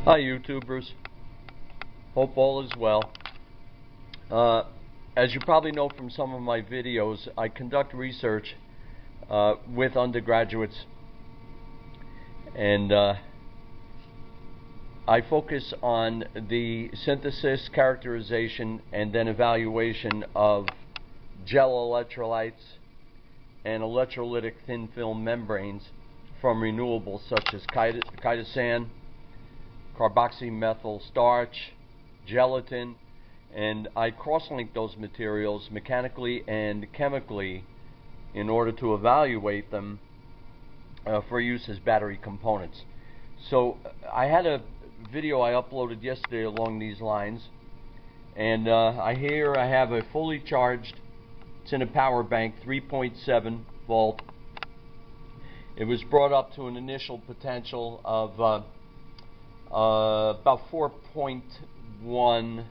Hi YouTubers, hope all is well. As you probably know from some of my videos, I conduct research with undergraduates, and I focus on the synthesis, characterization, and then evaluation of gel electrolytes and electrolytic thin film membranes from renewables such as chitosan, carboxymethyl starch, gelatin, and I cross-link those materials mechanically and chemically in order to evaluate them for use as battery components. So I had a video I uploaded yesterday along these lines, and I have a fully charged, it's in a power bank, 3.7 volt. It was brought up to an initial potential of about 4.1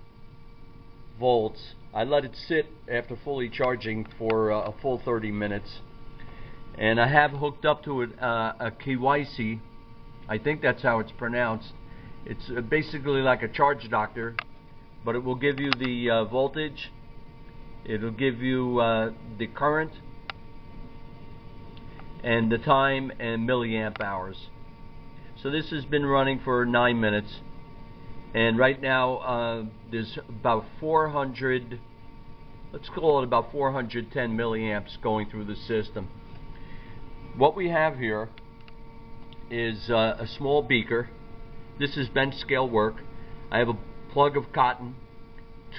volts. I let it sit after fully charging for a full 30 minutes, and I have hooked up to it a KYC. I think that's how it's pronounced. It's basically like a charge doctor, but it will give you the voltage, it'll give you the current and the time and milliamp hours. So this has been running for 9 minutes, and right now there's about 400, let's call it about 410 milliamps going through the system. What we have here is a small beaker. This is bench scale work. I have a plug of cotton,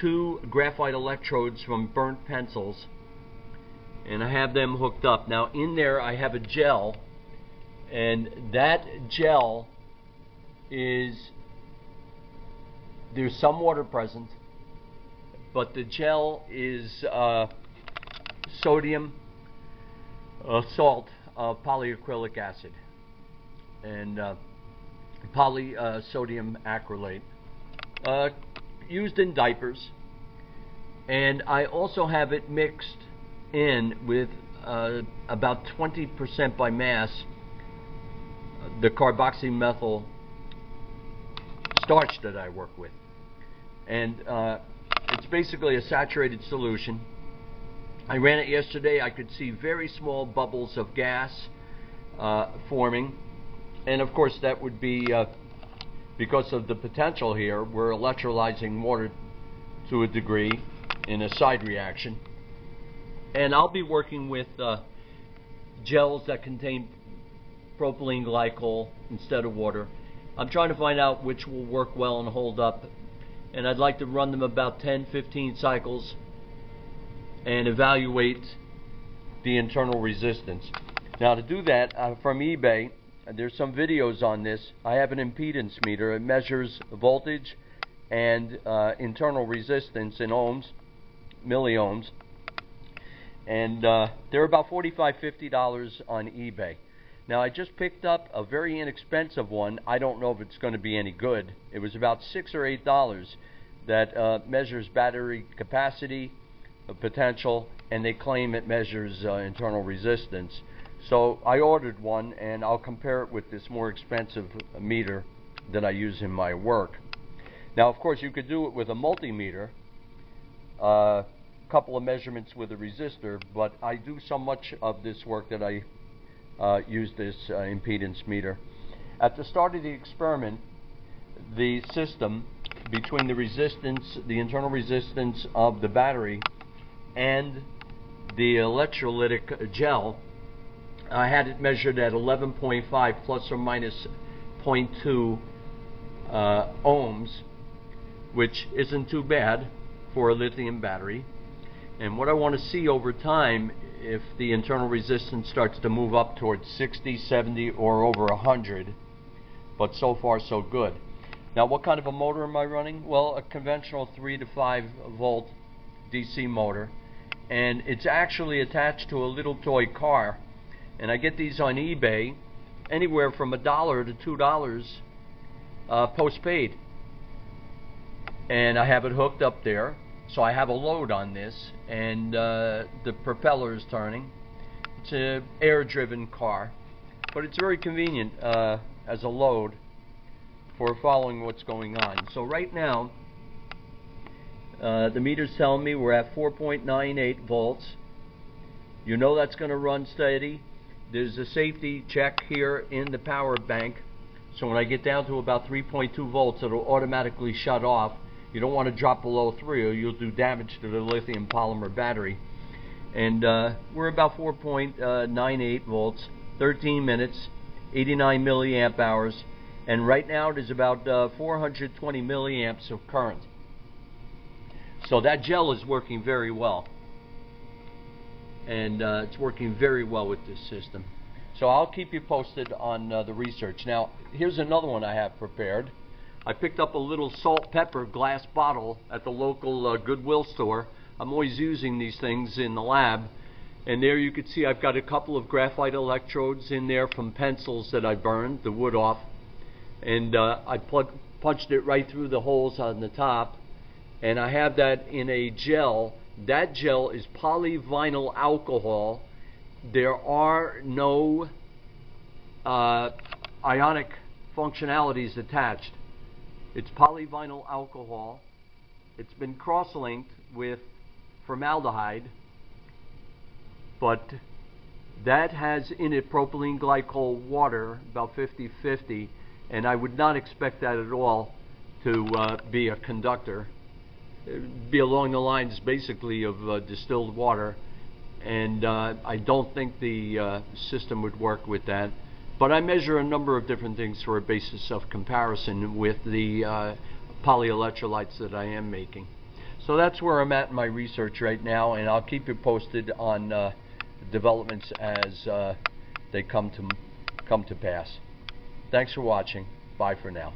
2 graphite electrodes from burnt pencils, and I have them hooked up. Now in there I have a gel, and that gel there's some water present, but the gel is sodium salt of polyacrylic acid and sodium acrylate used in diapers. And I also have it mixed in with about 20% by mass the carboxymethyl starch that I work with, and it's basically a saturated solution. I ran it yesterday. I could see very small bubbles of gas forming, and of course that would be because of the potential here. We're electrolyzing water to a degree in a side reaction, and I'll be working with gels that contain propylene glycol instead of water. I'm trying to find out which will work well and hold up, and I'd like to run them about 10-15 cycles and evaluate the internal resistance. Now to do that, from eBay, there's some videos on this. I have an impedance meter. It measures voltage and internal resistance in ohms, milliohms, and they're about $45–50 on eBay. Now I just picked up a very inexpensive one. I don't know if it's going to be any good. It was about $6 or $8 that measures battery capacity, potential, and they claim it measures internal resistance. So I ordered one, and I'll compare it with this more expensive meter that I use in my work. Now of course you could do it with a multimeter, couple of measurements with a resistor, but I do so much of this work that I use this impedance meter. At the start of the experiment, the system between the resistance, the internal resistance of the battery and the electrolytic gel, I had it measured at 11.5 plus or minus 0.2 ohms, which isn't too bad for a lithium battery. And what I want to see over time, if the internal resistance starts to move up towards 60, 70, or over 100, but so far so good. Now what kind of a motor am I running? Well, a conventional 3 to 5 volt DC motor, and it's actually attached to a little toy car, and I get these on eBay anywhere from $1 to $2 postpaid, and I have it hooked up there. So I have a load on this, and the propeller is turning. It's an air-driven car, but it's very convenient as a load for following what's going on. So right now, the meter's telling me we're at 4.98 volts. You know that's going to run steady. There's a safety check here in the power bank. So when I get down to about 3.2 volts, it'll automatically shut off. You don't want to drop below 3 or you'll do damage to the lithium polymer battery. And we're about 4.98 volts, 13 minutes, 89 milliamp hours. And right now there's about 420 milliamps of current. So that gel is working very well. And it's working very well with this system. So I'll keep you posted on the research. Now, here's another one I have prepared. I picked up a little salt pepper glass bottle at the local Goodwill store. I'm always using these things in the lab. And there you can see I've got a couple of graphite electrodes in there from pencils that I burned the wood off. And I punched it right through the holes on the top. And I have that in a gel. That gel is polyvinyl alcohol. There are no ionic functionalities attached. It's polyvinyl alcohol. It's been cross-linked with formaldehyde, but that has in it propylene glycol water, about 50-50, and I would not expect that at all to be a conductor. It would be along the lines basically of distilled water, and I don't think the system would work with that. But I measure a number of different things for a basis of comparison with the polyelectrolytes that I am making. So that's where I'm at in my research right now, and I'll keep you posted on developments as they come to pass. Thanks for watching. Bye for now.